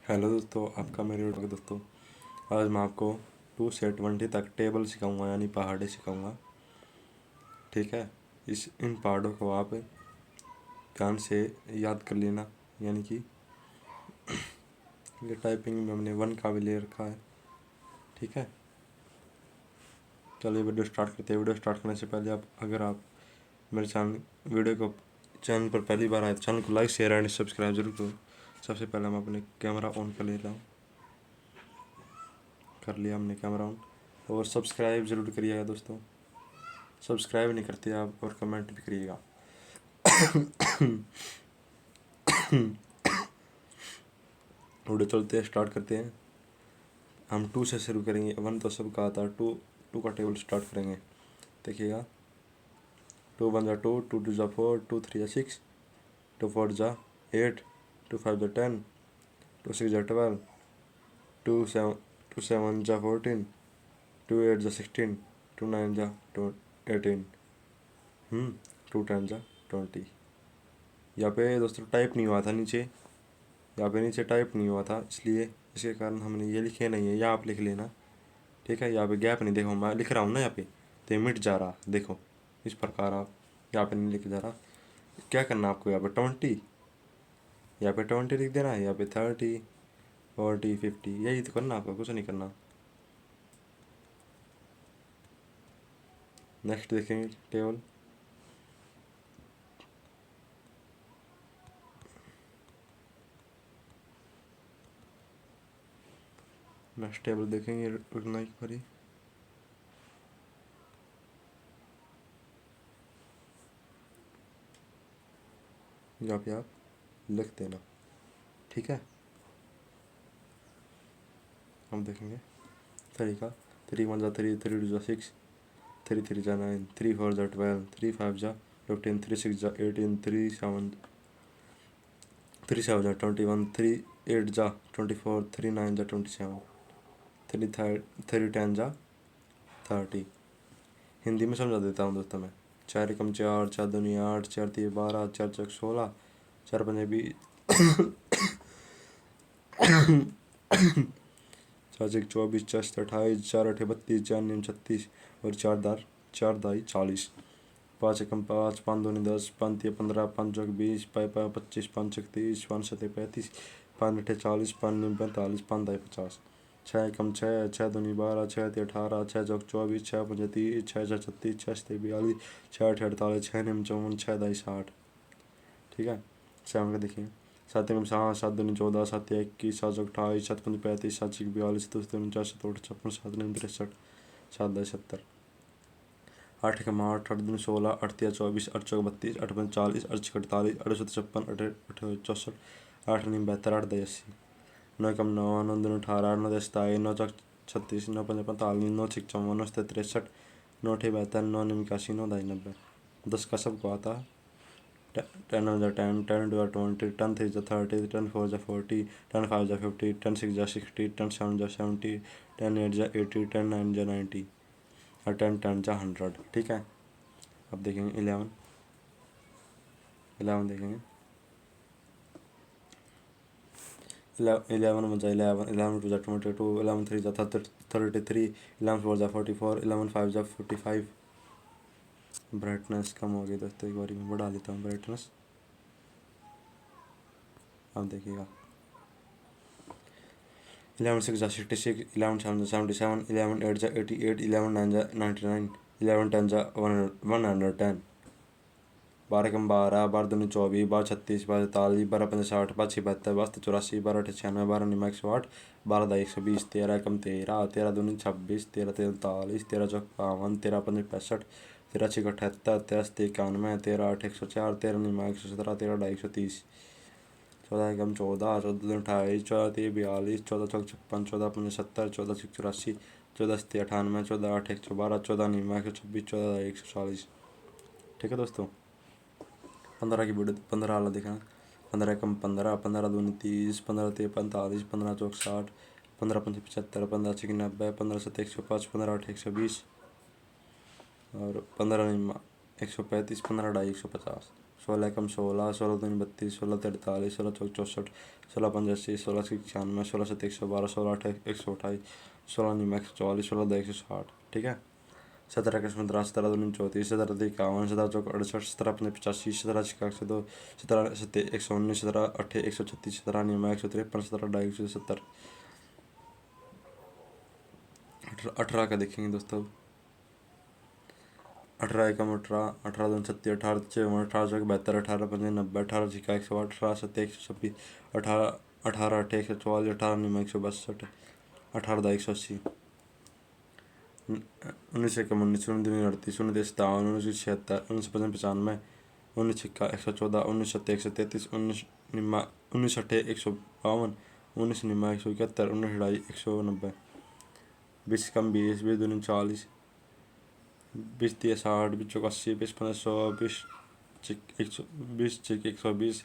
Hello दोस्तों, आपका मेरे वीडियो दोस्तों। आज मैं आपको 2 से 20 तक टेबल सिखाऊंगा, यानी पहाड़े सिखाऊंगा। ठीक है। इन पहाड़ों को आप ध्यान से याद कर लेना, यानी कि ये टाइपिंग में हमने 1 का भी ले रखा है। ठीक है। चलिए वीडियो स्टार्ट करते हैं। वीडियो स्टार्ट करने से पहले अगर आप मेरे चैनल पर पहली बार आए तो चैनल को लाइक शेयर एंड सब्सक्राइब जरूर करो। सबसे पहले हम अपने कैमरा ऑन कर लेता हूँ। कर लिया हमने कैमरा ऑन। और सब्सक्राइब ज़रूर करिएगा दोस्तों। सब्सक्राइब नहीं करते आप और कमेंट भी करिएगा। वीडियो चलते हैं, स्टार्ट करते हैं। हम 2 से शुरू करेंगे। 1 तो सबका आता है। 2 का टेबल स्टार्ट करेंगे। देखिएगा, 2 1 जा 2, 2 2 जा 4, 2 3 जा 6, 2 4 जा 8, 2 5 जा 10, 2 6 जा 12, 2 7 जा 14, 2 8 जा 16, 2 9 जा 18, 2 10 जा 20। यहाँ पे दोस्तों टाइप नहीं हुआ था नीचे। यहाँ पे नीचे टाइप नहीं हुआ था, इसलिए इसके कारण हमने ये लिखे नहीं है। यहाँ आप लिख लेना। ठीक है। यहाँ पे गैप नहीं, देखो मैं लिख रहा हूँ ना यहाँ पे, तो ये मिट जा रहा। देखो इस प्रकार आप यहाँ पे नहीं लिख जा रहा। क्या करना आपको, यहाँ पे 20, यहाँ पे 20 लिख देना है। यहाँ पे 30 40 50, यही तो करना आपको, कुछ नहीं करना। नेक्स्ट देखेंगे टेबल। नेक्स्ट टेबल देखेंगे, रुकना एक बारी। यहाँ पे आप लिख देना। ठीक है। हम देखेंगे तरीका। 3 1 जा 3, 3 2 जा 6, 3 3 जा 9, 3 4 जा 12, 3 5 जा 15, 3 6 जा 18, 3 7 जा 21, 3 8 जा 24, 3 9 जा 27, 3 10 जा 30। हिंदी में समझा देता हूँ दोस्तों मैं। 4 एकम 4, 4 दूनी 8, 4 तीन 12, 4 चौक 16, 4 पंजे 20, 4 छक 24, 4 सत 28, 4 8 32, 4 9 36 और 4 दाई 40। 5 एकम 5, 5 दूनी 10, 5 तीन 15, 5 चौक 20, 5 5 25, 5 छक 30, 5 सत 35, 5 8 40, 5 9 45, 5 दाई 50। 6 एकम 6, 6 दूनी 12, 6 तीन 18, 6 चौक 24, 6 पंजे 30, 6 छः 36, 6 सत 42, 6 8 48, 6 9 54, 6 दाई 60। ठीक है। 7 का देखिए। 7 एकम 7, 7 दूनी 14, 7 तिया 21, 7 चौक 28, 7 पंजे 35, 7 छः 42, 7 दूनी 49, 7 8 56, 7 9 63, 7 दाई 70। 8 एकम 8, 8 दूनी 16, 8 तिया 24, 8 चौक 32, 8 पंजे 40, 8 छः 48, 8 सत 56, 8 8 64, 8 9 72, 8 दाई 80। 9 एकम 9, 9 दूनी 18, 9 10 27, 9 चौक 36, 9 पंजे 45, 9 छः 54, 9 सत 63, 9 8 72, 9 9 81, 9 दाई 90। 10 का सबको आता है। 10 1 जा 10, 10 2 जा 20, 10 3 जा 30, 10 4 जा 40, 10 5 जा 50, 10 6 जा 60, 10 7 जा 70, 10 8 जा 80, 10 9 जा 90 और 10 10 जा 100। ठीक है। अब देखेंगे 11 देखेंगे। 11 1 जा 11, 11 2 जा 22, 11 3 जा 33, 11 4 जा 44, 11 5 जा 55। ब्राइटनेस कम हो गई दोस्तों, एक बार मैं बढ़ा लेता हूँ ब्राइटनेस। अब देखिएगा। 11 6 जा 66, 11 7 जा 77, 11 8 जा 88, 11 9 जा 99, 11 10 जा 110। 12 एकम 12, 12 दूनी 24, 12 36, 12 43, 12 पंजे 60, 12 6 72, 12 84, 12 8 96, 12 9 108, 12 दाई 120, 13 एकम 13, 13 दूनी 26, 13 43, 13 चौक 52, 13 पंजे 65, 13 छः 78, 13 सत 91, 13 8 104, 13 9 117, 13 ढाई 130, 14 एकम 14, 14 दूनी 28, 14 तीन 42, 14 चौक 56, 14 पंजे 70, 14 छः 84, 14 सत 98, 14 8 112, 14 9 126, 14 दाई 140। ठीक है दोस्तों। 15 की वीडियो 15 वाला देखना। 15 एकम 15, 15 दूनी 30, 15 तीन 45, 15 चौक 60, 15 पंजे 75, 15 छः 90, 15 सत 105, 15 8 120 और 15 9 135, 15 ढाई 150। 16 एकम 16, 16 दूनी 32, 16 43, 16 चौक 64, 16 पंजा 80, 16 96, 16 7 112, 16 8 128, 16 9 144, 16 2 160। ठीक है। 17 का 15, 17 दूनी 34, 17 3 51, 17 चौक 68, 17 पंजा 85, 17 6 102, 17 7 119, 17 8 136, 17 9 153, 17 2 170। 18 का देखेंगे दोस्तों। 18 एकम 18, 18 दूनी 36, 18 54, 18 चौक 72, 18 पंजे 90, 18 छिका 108, 18 7 126, 18 18 8 144, 18 9 162, 18 2 180। 19 एकम 19, 19 दूनी 38, 19 57, 19 76, 19 55 95, 19 छिक्का 114, 19 7 133, 19 निम्मा 19 8 152, 19 निम्मा 171, 19 ढाई 190। 20 कम 20, 20 दूनी 40, 20 3 60, 20 चौक 80, 20 15 100, 20 चिक 120,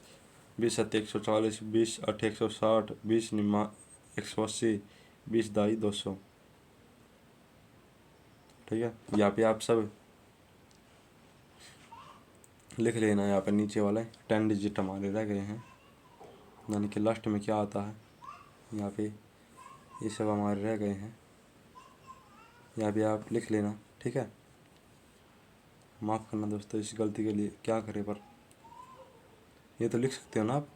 20 7 140, 20 8 160, 20 निम्मा 180, 20 दाई 200। ठीक है। यहाँ पे आप सब लिख लेना। यहाँ पे नीचे वाले 10 डिजिट हमारे रह गए हैं, यानी कि लास्ट में क्या आता है यहाँ पे, ये सब हमारे रह गए हैं। यहाँ पे आप लिख लेना। ठीक है। माफ़ करना दोस्तों इस गलती के लिए, क्या करें, पर ये तो लिख सकते हो ना आप।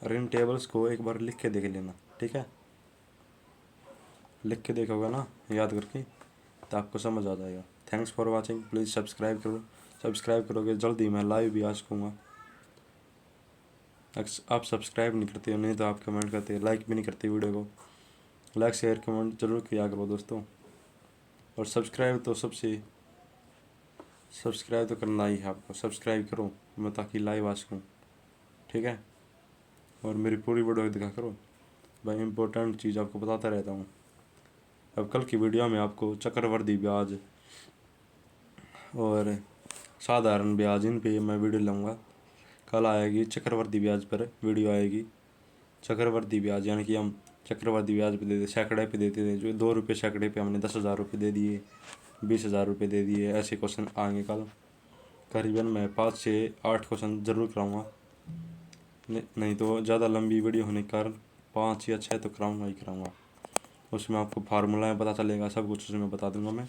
और इन टेबल्स को एक बार लिख के देख लेना। ठीक है। लिख के देखोगे ना याद करके, तो आपको समझ आ जाएगा। Thanks for watching. Please subscribe करो। सब्सक्राइब करोगे जल्दी मैं लाइव भी आ सकूँगा। आप सब्सक्राइब नहीं करते हो, नहीं तो आप कमेंट करते हो, लाइक भी नहीं करते वीडियो को। लाइक शेयर कमेंट जरूर किया करो दोस्तों। और सब्सक्राइब तो करना ही है आपको। सब्सक्राइब करो मैं, ताकि लाइव आ सकूँ। ठीक है। और मेरी पूरी वीडियो दिखा करो भाई, इम्पोर्टेंट चीज़ आपको बताता रहता हूँ। अब कल की वीडियो में आपको चक्रवर्ती ब्याज और साधारण ब्याज, इन पे मैं वीडियो लूँगा। कल आएगी चक्रवर्ती ब्याज पर वीडियो आएगी। चक्रवर्ती ब्याज यानी कि हम चक्रवर्ती ब्याज पे देते, सैकड़े पे देते थे, जो 2 रुपये सैकड़े पे हमने 10,000 रुपये दे दिए, 20,000 रुपये दे दिए। ऐसे क्वेश्चन आएंगे कल। करीबन मैं 5 से 8 क्वेश्चन ज़रूर कराऊँगा, नहीं तो ज़्यादा लंबी वीडियो होने के कारण 5 या 6 तो कराऊँगा ही कराऊँगा। उसमें आपको फार्मूला पता चलेगा, सब कुछ उसमें बता दूंगा मैं।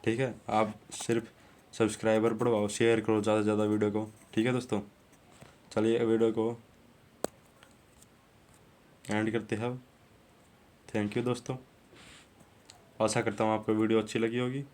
ठीक है। आप सिर्फ सब्सक्राइबर बढ़वाओ, शेयर करो ज़्यादा से ज़्यादा वीडियो को। ठीक है दोस्तों। चलिए वीडियो को एंड करते हैं। थैंक यू दोस्तों। आशा करता हूँ आपको वीडियो अच्छी लगी होगी।